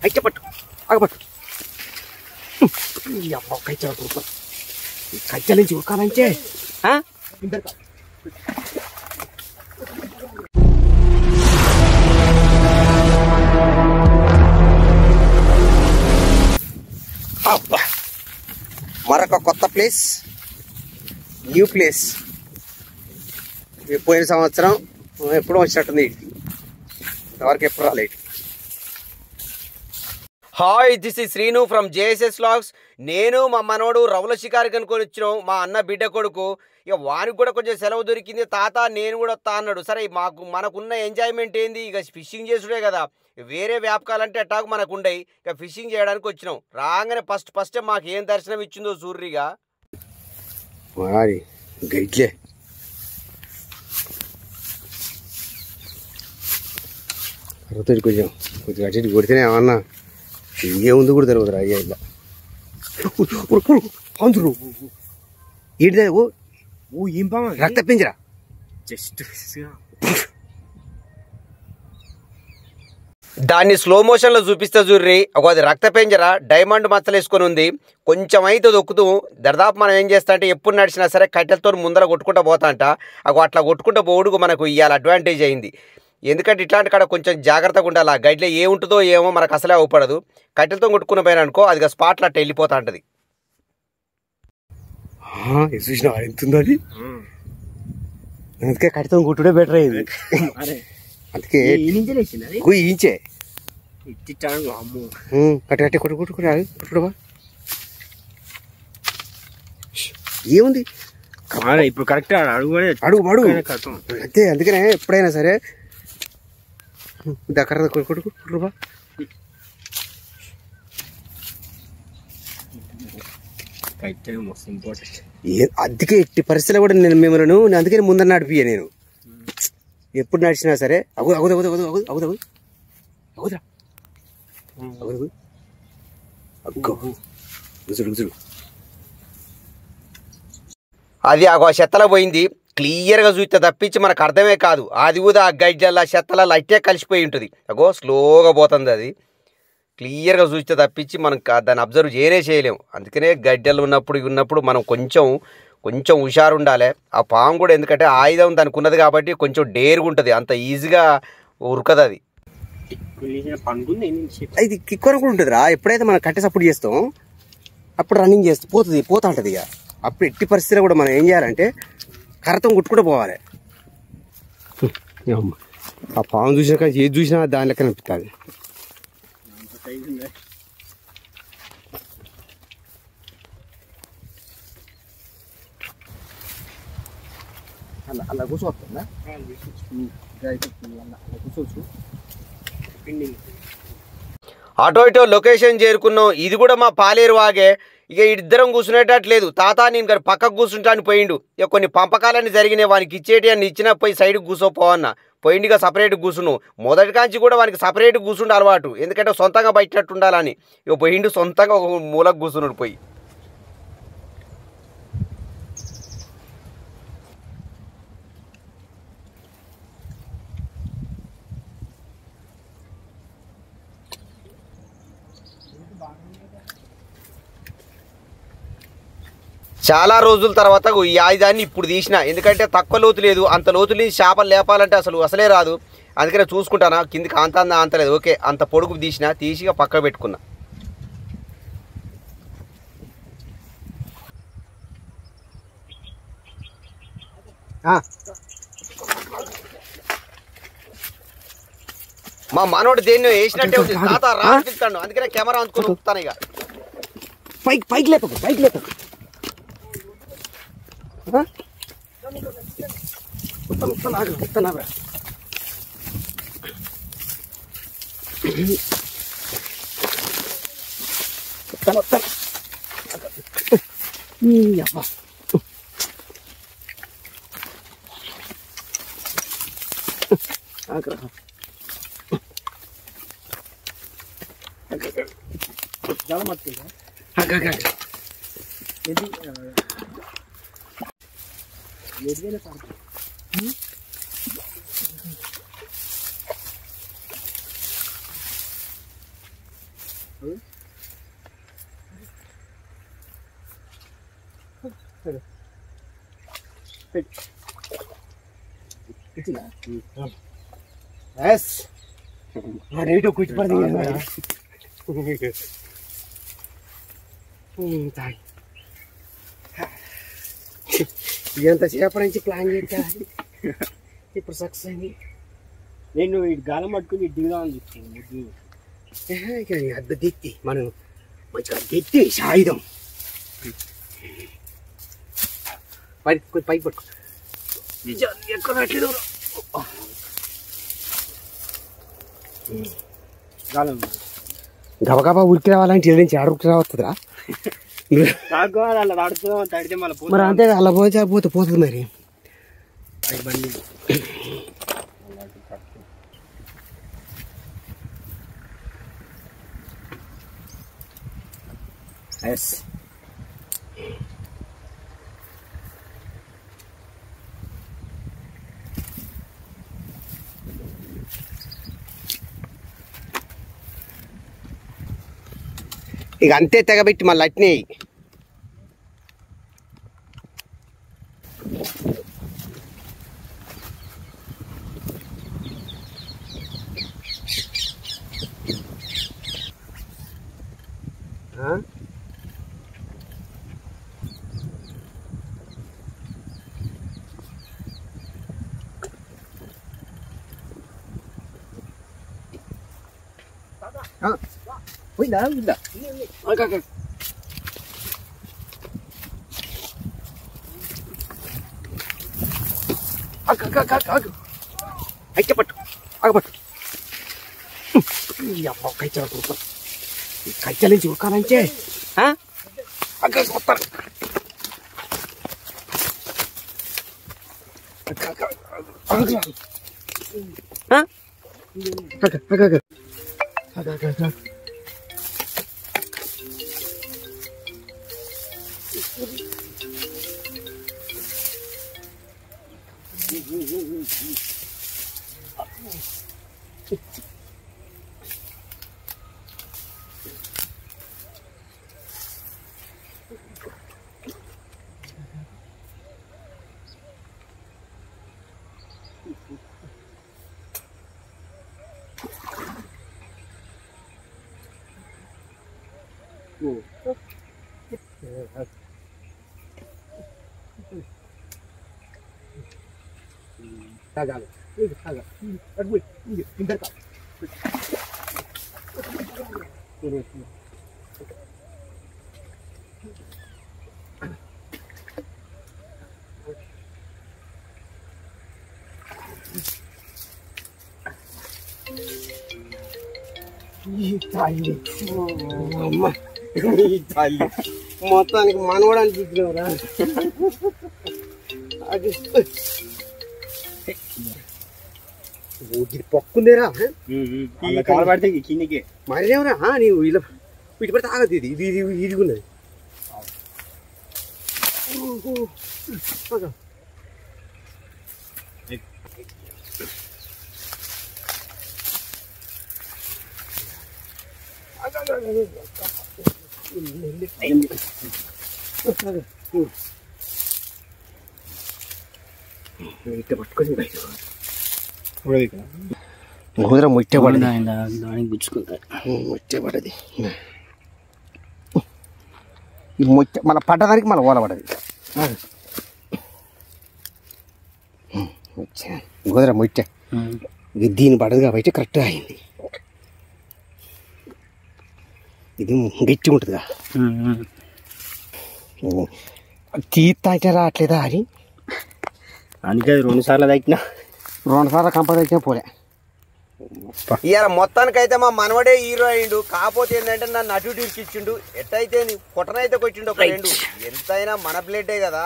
అయితే పట్టు ఆగపట్టు అబ్బా కైచా కైచా నుంచి ఉరకాలంటే అబ్బా మరొక కొత్త ప్లేస్, న్యూ ప్లేస్. పోయిన సంవత్సరం ఎప్పుడో వచ్చినట్టుంది, ఇంతవరకు ఎప్పుడు రాలేదు. Hi, this is Srinu from JSS vlogs. నేను మా మనోడు రవుల షికారు కనుకొని వచ్చినాం, మా అన్న బిడ్డ కొడుకు. ఇక వానికి కూడా కొంచెం సెలవు దొరికింది. తాత నేను కూడా వస్తా అన్నాడు. సరే మనకున్న ఎంజాయ్మెంట్ ఏంది, ఇక ఫిషింగ్ చేసుడే కదా. వేరే వ్యాపకాలంటే అట్టాకు మనకు ఉండయి. ఇక ఫిషింగ్ చేయడానికి వచ్చినాం. రాగానే ఫస్ట్ మాకు ఏం దర్శనం ఇచ్చిందో సూర్యుగా గైట్లే. కొంచెం అటు కొడితేనే ఏమన్నా ఇంకేముంది కూడా తెలియదురా. అయ్యా ఇలా అందురు ఏంటిదే ఏం బాగా రక్త పెంచరా జస్ట్ దాన్ని స్లో మోషన్లో చూపిస్తే చూర్రి. అది రక్త పెంజర డైమండ్ మచ్చలు వేసుకొని ఉంది. కొంచెం అయితే దొక్కుతూ దర్దాపు మనం ఏం చేస్తా అంటే ఎప్పుడు నడిచినా సరే కట్టెలతో ముందర కొట్టుకుంటూ పోతా అంట. అట్లా కొట్టుకుంటూ పోవుడుకు మనకు ఇవాళ అడ్వాంటేజ్ అయింది. ఎందుకంటే ఇట్లాంటి కాడ కొంచెం జాగ్రత్తగా ఉండాలి. ఆ గైడ్లో ఏముంటుందో ఏమో మనకు అసలే అవపడదు. కట్టెలతో కొట్టుకున్న పైన అనుకో అది స్పాట్లో అట్లా వెళ్ళిపోతా ఉంటుంది. చూసిన ఎంతుందో అది, అందుకే కట్టెతో కొట్టుడే బెటర్ అయింది. అందుకే ఇంచే కట్టి కొట్టుకురా. ఏముంది ఇప్పుడు కరెక్ట్ అడుగు అంతే. అందుకనే ఎప్పుడైనా సరే దగ్గర కొట్టుకురా. అందుకే ఎట్టి పరిస్థితుల్లో కూడా నేను మిమ్మల్ని అందుకని ముందర నడిపియా. నేను ఎప్పుడు నడిచినా సరే అది ఆ చెత్తలో పోయింది. క్లియర్గా చూస్తే తప్పించి మనకు అర్థమే కాదు. అది కూడా ఆ గడ్డల చెత్తలలో అట్టే కలిసిపోయి ఉంటుంది. స్లోగా పోతుంది. అది క్లియర్గా చూస్తే తప్పించి మనం దాన్ని అబ్జర్వ్ చేయలేము. అందుకనే గడ్డలు ఉన్నప్పుడు మనం కొంచెం హుషారు ఉండాలి. ఆ పాము కూడా ఎందుకంటే ఆయుధం దానికి ఉన్నది కాబట్టి కొంచెం డేర్గా ఉంటుంది. అంత ఈజీగా ఉరకదు. అది అది కిక్కుర కూడా ఉంటుంది రా. ఎప్పుడైతే మనం కట్టె సపోర్ట్ చేస్తాం అప్పుడు రన్నింగ్ పోతా ఉంటుంది. ఇక అప్పుడు ఎట్టి పరిస్థితిలో కూడా మనం ఏం చేయాలంటే కర్రతో కొట్టుకుంటూ పోవాలి. ఆ పాము చూసినాక ఏది చూసినా దాని లెక్క అనిపిస్తుంది. అలా కూర్చోవస్తుందా కూర్చోవచ్చు. ఆటో ఇటో లొకేషన్ చేరుకున్నాం. ఇది కూడా మా పాలేరు వాగే. ఇక ఇద్దరం కూర్చునేటట్లేదు. తాత నేను గారు పక్కకు కూర్చుంటాను పోయిండు. ఇక కొన్ని పంపకాలన్నీ జరిగినాయి. వానికి ఇచ్చేటి అని ఇచ్చినా పోయి సైడ్కి కూర్చోపోవన్నా పోయిండిగా సపరేట్గా కూర్చున్నావు. మొదటి కాంచి కూడా వానికి సపరేట్గా కూర్చుండే అలవాటు. ఎందుకంటే సొంతంగా బయటట్టు ఉండాలని. ఇక పోయిండు సొంతంగా ఒక మూలకు కూర్చున్నాడు పోయి. చాలా రోజుల తర్వాత ఈ ఆయుధాన్ని ఇప్పుడు తీసిన. ఎందుకంటే తక్కువ లోతు లేదు, అంత లోతు లేని చేపలు లేపాలంటే అసలే రాదు. అందుకనే చూసుకుంటానా కిందికి అంతలేదు. ఓకే, అంత పొడుగు తీసిగా పక్క పెట్టుకున్నా. మా మనోడు దేన్ని వేసినట్టే ఉంది. తాత రాస్తాను, అందుకనే కెమెరా అందుకొని ఊపుతాను. ఇక పైకి లేపకు రేటు కూర్చిపడి ఎంతసేపటి నుంచి ప్లాన్ చేస్తా ఇప్పుడు సక్సెస్ అయింది. నేను ఇటు గాలం పట్టుకుని దిగుదామని చెప్తాను. అద్ద దిత్తి మనం మంచిగా దిత్తి ఆయుధం పైకి పట్టుకో ఎక్కడ గబగబా ఉరికి రావాలంటే ఇళ్ళ నుంచి ఆడుకు రావస్తుందా? మరి అంతే అలా పోతే పోతుంది మరి. ఎస్ ఇక అంతే తెగబెట్టి మళ్ళీ అట్నే పోయిందా ఉందా అయితే పట్టు ఆగపట్టు అమ్మ కైచల కుడుతాం కైచల నుంచి ఉరకాలంటే వస్తారు. మొత్తానికి మనవడు అనిపించినవరా? అది పక్కుందేరా పడితే కిందికి మరేమరా నీవు ఇలా వీటి పడితే ఆగదు. ఇది ఇది ఇది ఇదిగున్నది. పట్టుకొని ముద్ర ముట్టె పడది దానికి గుచ్చుకుంటా ముట్టె పడది. ఈ ముట్టె మళ్ళీ పడ్డదానికి మళ్ళీ ఓల పడది. గోదర ముట్టె దీని పడదు కాబట్టి కరెక్ట్గా అయింది. ఇది గట్టిగా ఉంటుందిగా తీర్థ అయితే రావట్లేదా అని అందుకే 2 సార్లు తగ్గినా 2 సార్లు కంపల్ తగ్గినా పోలే. ఇవాళ మొత్తానికైతే మా మనవడే హీరో అయిండు. కాకపోతే ఏంటంటే నన్ను అటు ఇటు ఇచ్చిండు. ఎట్టయితే కొట్టనైతే కొట్టిండు ఒక 2. ఎంతైనా మన ప్లేటే కదా,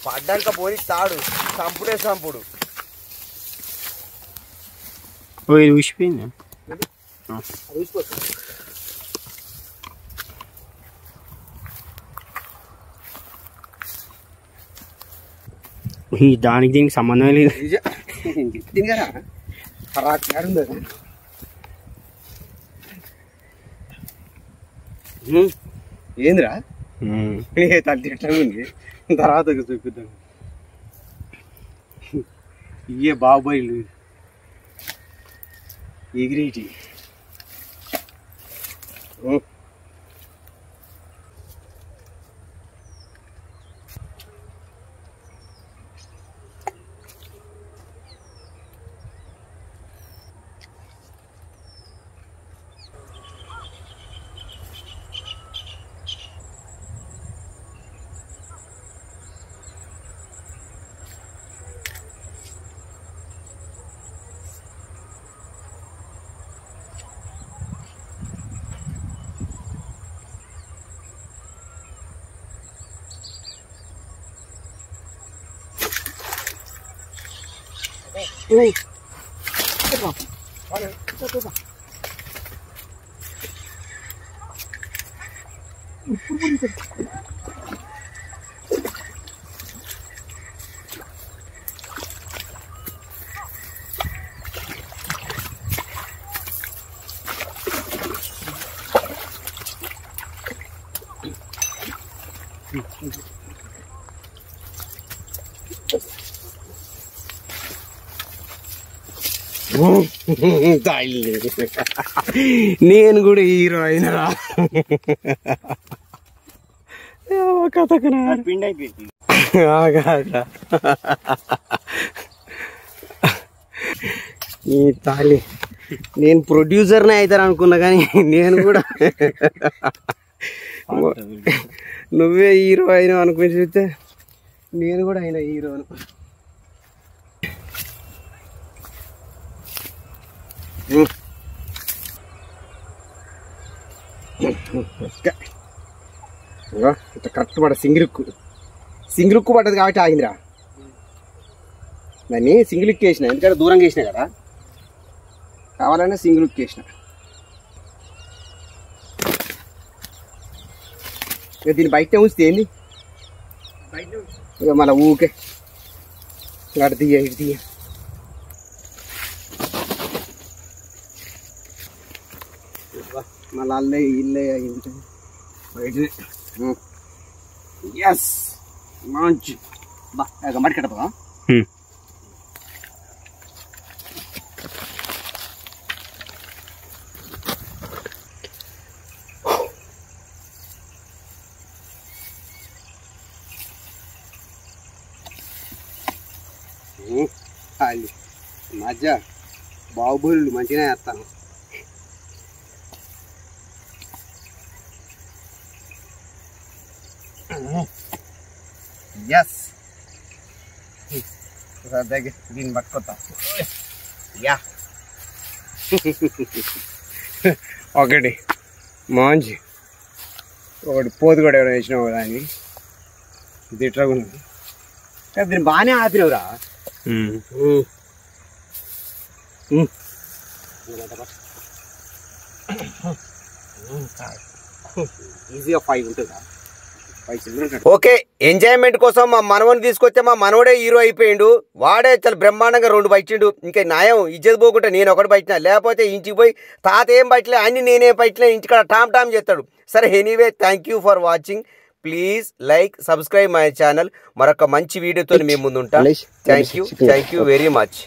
పడ్డాక పోయి తాడు చంపుడే చంపుడు. ఊసిపోయింది దానికి దీనికి సంబంధం లేదు. ఏందిరా తల్లి ఎట్లా ఉంది తర్వాత చూపిద్దాం. ఇవే బాబాయిలు ఎగిరేటి నేను కూడా హీరో అయినా కథకు ఈ తాళి నేను ప్రొడ్యూసర్నే అవుతాను అనుకున్నా కానీ నేను కూడా నువ్వే హీరో అయినా అనుకుని చూస్తే నేను కూడా అయినా హీరోను. ఇట్లా కరెక్ట్ పడ సింగిలుక్కు పడ్డది కాబట్టి ఆగిందిరా. దాన్ని సింగిలుక్కి వేసిన, ఎందుకంటే దూరంగా వేసిన కదా, కావాలనే సింగిలుక్కి వేసిన. ఇక దీన్ని బయట ఉంచితే ఏంది ఇక మళ్ళీ ఊకే అటు తీయ ఇటు తీయ. మళ్ళీ అల్లే ఇల్లే అయింది బయటనే. ఎస్ మంచి మడి కట్టపా. అది మధ్య బాహుబలి మంచిగానే వేస్తాను. ఎస్ దగ్గర దీన్ని పట్టుకొస్తా. యా ఒకటి మంచి ఒకటి పోతు కూడా ఎవరైనా వేసినావు కదా అని ఇది ఇట్లా ఉన్నది. దీన్ని బాగానే ఆపినవురా. ఈజీగా 5 ఉంటుందా? ఓకే, ఎంజాయ్మెంట్ కోసం మా మనవని తీసుకొస్తే మా మనవడే హీరో అయిపోయిండు. వాడే చాలా బ్రహ్మాండంగా 2 బయటిండు. ఇంకా న్యాయం ఇజ్జత్ పోకుంటే నేను ఒకటి బయటినా, లేకపోతే ఇంటికి పోయి తాత ఏం బయటలే అన్ని నేనే బయటలే ఇంటికాడ టామ్ చేస్తాడు. సరే, anyway thank you for watching. Please like subscribe my channel. మరొక మంచి వీడియోతో మేము ముందు ఉంటాం. Thank you very much.